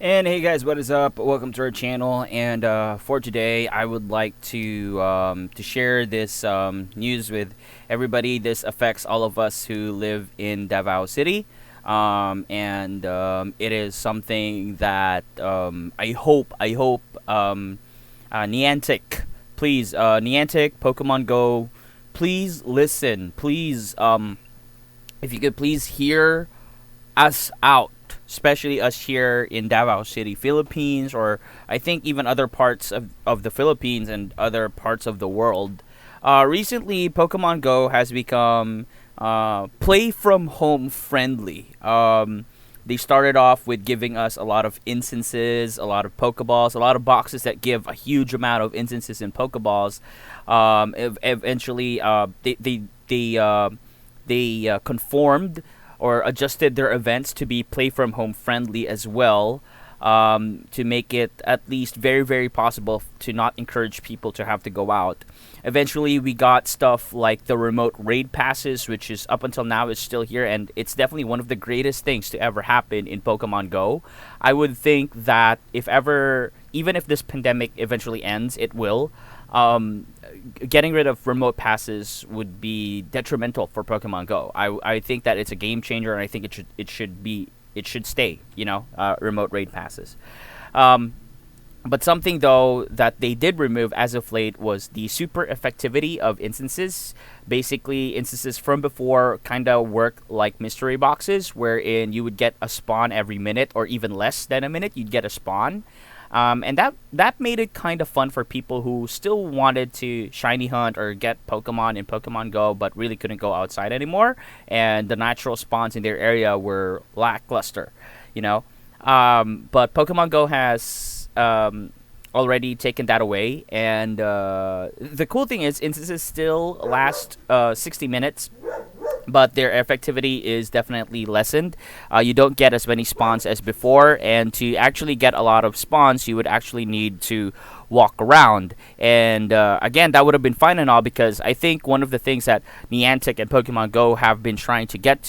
And hey guys, what is up? Welcome to our channel. And for today, I would like to share this news with everybody. This affects all of us who live in Davao City, and it is something that I hope Niantic, please, Niantic, Pokemon Go, please listen, please, if you could please hear us out, especially us here in Davao City, Philippines, or I think even other parts of the Philippines and other parts of the world. Recently, Pokemon Go has become play from home friendly. They started off with giving us a lot of instances, a lot of Pokeballs, a lot of boxes that give a huge amount of instances and Pokeballs. Eventually, they conformed or adjusted their events to be play from home friendly as well, to make it at least very, very possible to not encourage people to have to go out. Eventually, we got stuff like the remote raid passes, which is up until now is still here, and it's definitely one of the greatest things to ever happen in Pokemon Go. I would think that if ever, even if this pandemic eventually ends, it will. Getting rid of remote passes would be detrimental for Pokemon Go. I think that it's a game changer, and I think it should stay. Remote raid passes. Um, but something though that they did remove as of late was the super effectivity of instances. Basically, instances from before kind of work like mystery boxes, wherein you would get a spawn every minute or even less than a minute. You'd get a spawn. And that made it kind of fun for people who still wanted to shiny hunt or get Pokemon in Pokemon Go, but really couldn't go outside anymore. And the natural spawns in their area were lackluster, you know. But Pokemon Go has already taken that away, and the cool thing is, instances still last 60 minutes, but their effectivity is definitely lessened. You don't get as many spawns as before, and to actually get a lot of spawns, you would actually need to walk around. And again, that would have been fine and all, because I think one of the things that Niantic and Pokemon Go have been trying to get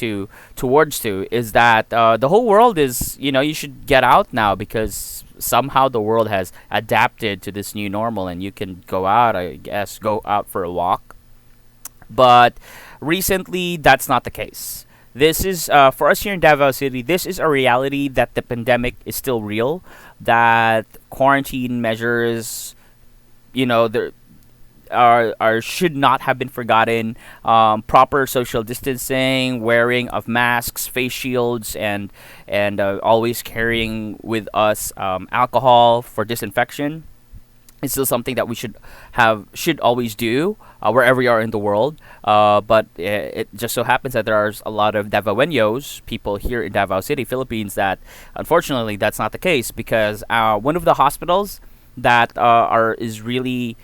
towards is that the whole world is, you should get out now, because somehow the world has adapted to this new normal, and you can go out, I guess, go out for a walk. But recently, that's not the case. This is, for us here in Davao City, this is a reality that the pandemic is still real, that quarantine measures, there are should not have been forgotten. Proper social distancing, wearing of masks, face shields, and always carrying with us alcohol for disinfection. It's still something that we should always do, wherever we are in the world. But it just so happens that there are a lot of Davaoenos, people here in Davao City, Philippines, that unfortunately that's not the case, because one of the hospitals that are is really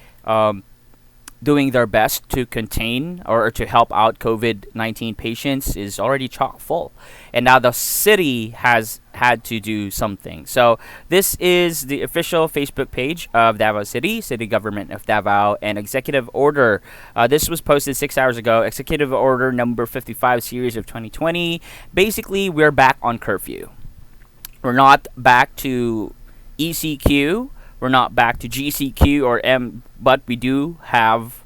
doing their best to contain or to help out COVID 19 patients is already chock full. And now the city has had to do something. So, this is the official Facebook page of Davao City, City Government of Davao, and Executive Order. This was posted 6 hours ago. Executive Order number 55, series of 2020. Basically, we're back on curfew. We're not back to ECQ. We're not back to GCQ or M, but we do have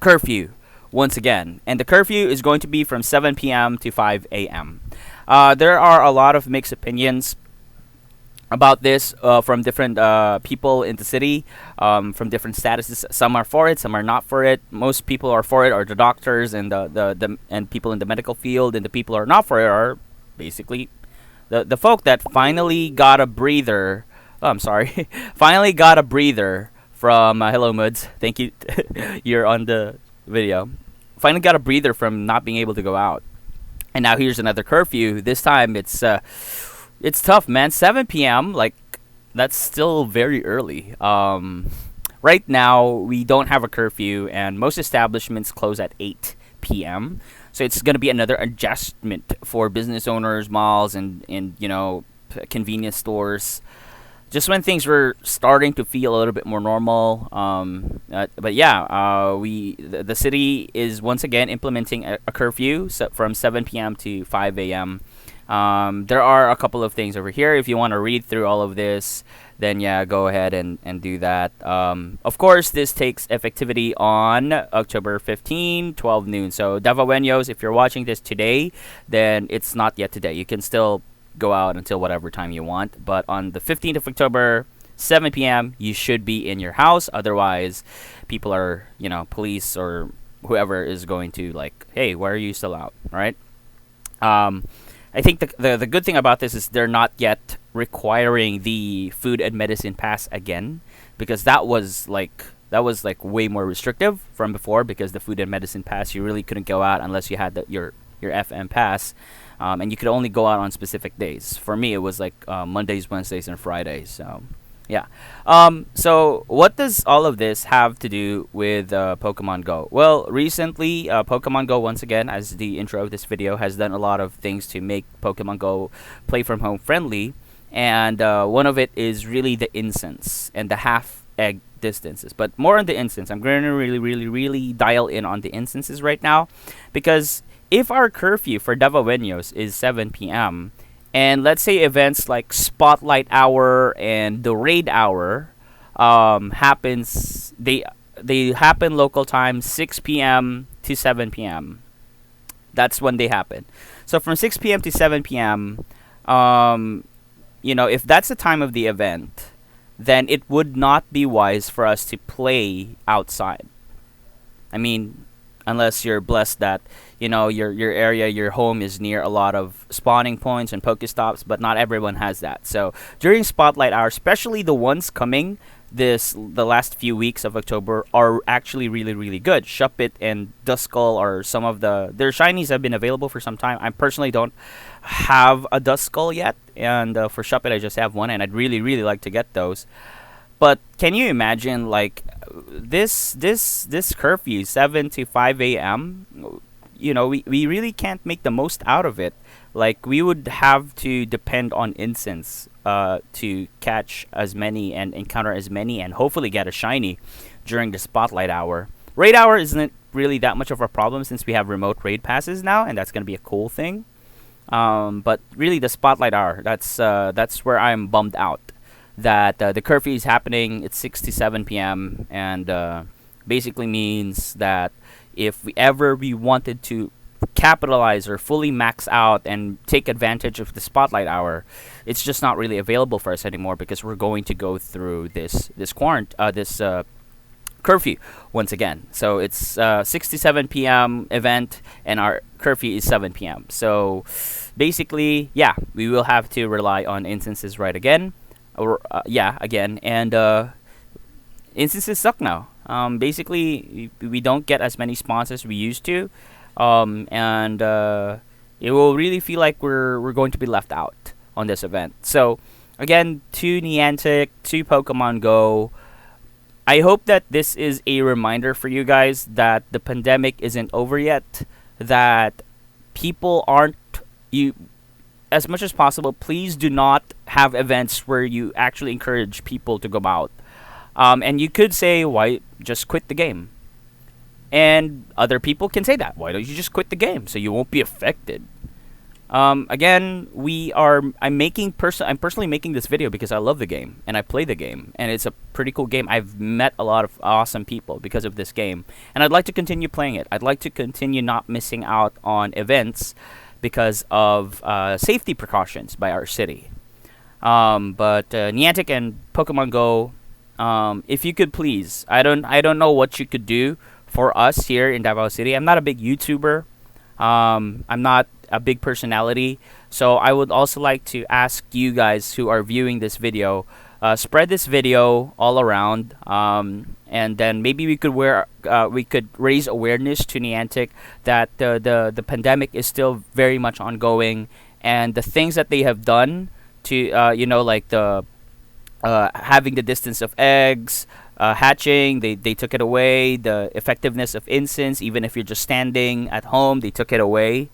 curfew once again. And the curfew is going to be from 7 p.m. to 5 a.m. There are a lot of mixed opinions about this from different people in the city, from different statuses. Some are for it, some are not for it. Most people are for it are the doctors and and people in the medical field, and the people who are not for it are basically the folk that finally got a breather. Oh, I'm sorry. Finally got a breather from Hello Moods. Thank you. You're on the video. Finally got a breather from not being able to go out. And now here's another curfew. This time it's tough, man. 7 p.m. like that's still very early. Right now we don't have a curfew, and most establishments close at 8 p.m. So it's going to be another adjustment for business owners, malls, and convenience stores, just when things were starting to feel a little bit more normal. But yeah, the city is once again implementing a curfew from 7 p.m. to 5 a.m. There are a couple of things over here. If you want to read through all of this, then yeah, go ahead and do that. Of course, this takes effectivity on October 15, 12 noon. So, Davawenyos, if you're watching this today, then it's not yet today. You can still go out until whatever time you want. But on the 15th of October, 7 p.m., you should be in your house. Otherwise, people are, police or whoever is going to, like, hey, why are you still out? All right. I think the good thing about this is they're not yet requiring the food and medicine pass again, because that was like way more restrictive from before, because the food and medicine pass, you really couldn't go out unless you had your FM pass, and you could only go out on specific days. For me, it was like Mondays, Wednesdays, and Fridays. So yeah. So what does all of this have to do with Pokemon Go? Well, recently, Pokemon Go, once again, as the intro of this video, has done a lot of things to make Pokemon Go play from home friendly. And one of it is really the Incense and the half egg distances. But more on the Incense. I'm going to really, really, really dial in on the instances right now. Because if our curfew for Davawenyos is 7 p.m., and let's say events like Spotlight Hour and the Raid Hour they happen local time 6 p.m. to 7 p.m. That's when they happen. So from 6 p.m. to 7 p.m., if that's the time of the event, then it would not be wise for us to play outside. I mean, unless you're blessed that your area, your home is near a lot of spawning points and Pokestops, but not everyone has that. So during Spotlight Hour, especially the ones coming the last few weeks of October, are actually really, really good. Shuppet and Duskull are some of their shinies have been available for some time. I personally don't have a Duskull yet, and for Shuppet I just have one, and I'd really, really like to get those. But can you imagine, like, this curfew, 7 to 5 a.m., we really can't make the most out of it. Like, we would have to depend on Incense to catch as many and encounter as many and hopefully get a shiny during the Spotlight Hour. Raid Hour isn't really that much of a problem since we have remote raid passes now, and that's going to be a cool thing. But really, the Spotlight Hour, that's where I'm bummed out. That the curfew is happening at 6 to 7 p.m. and basically means that if we wanted to capitalize or fully max out and take advantage of the Spotlight Hour, it's just not really available for us anymore, because we're going to go through this curfew once again. So it's 6 to 7 p.m. event, and our curfew is 7 p.m. So basically, yeah, we will have to rely on instances again. And instances suck now. Basically, we don't get as many spawns as we used to, and it will really feel like we're going to be left out on this event. So, again, to Niantic, to Pokemon Go, I hope that this is a reminder for you guys that the pandemic isn't over yet, that people aren't you. As much as possible, please do not have events where you actually encourage people to go out. And you could say, why just quit the game? And other people can say that. Why don't you just quit the game so you won't be affected? Again, I'm personally making this video because I love the game and I play the game, and it's a pretty cool game. I've met a lot of awesome people because of this game, and I'd like to continue playing it. I'd like to continue not missing out on events because of safety precautions by our city. But Niantic and Pokemon Go, if you could please, I don't know what you could do for us here in Davao City. I'm not a big YouTuber. I'm not a big personality, so I would also like to ask you guys who are viewing this video, spread this video all around, and then maybe we could raise awareness to Niantic that the pandemic is still very much ongoing, and the things that they have done to like the having the distance of eggs hatching, they took it away. The effectiveness of Incense, even if you're just standing at home, they took it away.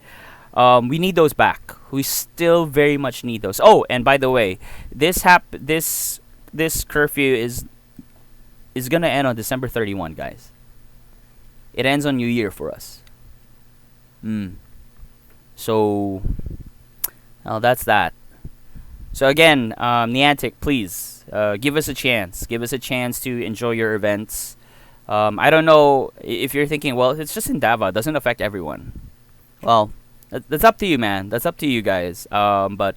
We need those back. We still very much need those. Oh, and by the way, this curfew is gonna end on December 31, guys. It ends on New Year for us. So Well, that's that. So again, Niantic, please give us a chance. Give us a chance to enjoy your events. I don't know if you're thinking, well, it's just in Davao, it doesn't affect everyone. Well, that's up to you, man. That's up to you guys. But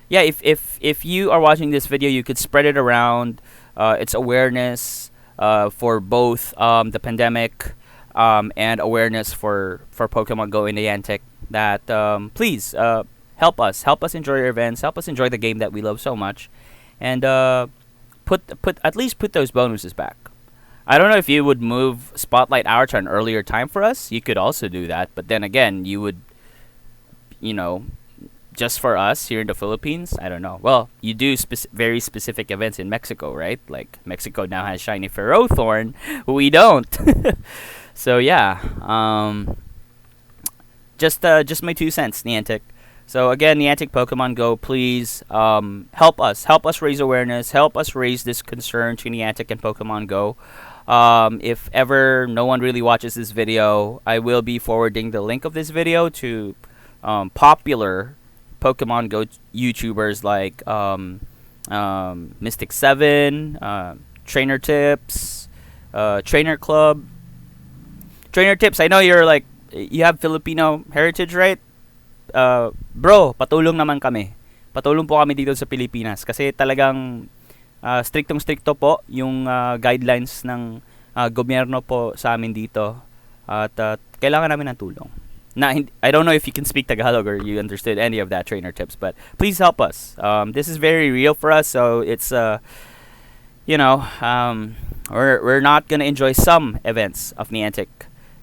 yeah, if you are watching this video, you could spread it around. It's awareness for both the pandemic and awareness for Pokemon Go in Niantic. That please help us enjoy your events, help us enjoy the game that we love so much, and put at least put those bonuses back. I don't know if you would move Spotlight Hour to an earlier time for us. You could also do that, but then again, you would, you know, just for us here in the Philippines. I don't know. Well, you do very specific events in Mexico, right? Like Mexico now has Shiny Ferrothorn, we don't. So yeah, just my 2 cents, Niantic. So again, Niantic Pokemon Go, please help us raise awareness, help us raise this concern to Niantic and Pokemon Go. If ever no one really watches this video, I will be forwarding the link of this video to popular Pokemon Go YouTubers like Mystic Seven, Trainer Tips, Trainer Club. Trainer Tips, I know you're like you have Filipino heritage, right? Bro, patulong naman kami. Patulong po kami dito sa Pilipinas kasi talagang striktong-strikto po yung guidelines ng gobyerno po sa amin dito at kailangan namin ng tulong. I don't know if you can speak Tagalog or you understood any of that, Trainer Tips, but please help us. This is very real for us, so it's you know, we're not gonna enjoy some events of Niantic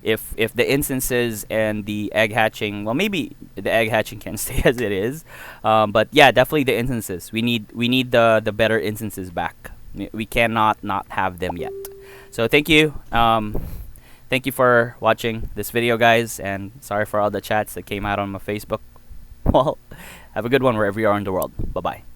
if the instances and the egg hatching, well, maybe the egg hatching can stay as it is, but yeah, definitely the instances. We need the better instances back. We cannot not have them yet. So thank you. Thank you for watching this video, guys, and sorry for all the chats that came out on my Facebook. Well, have a good one wherever you are in the world. Bye bye.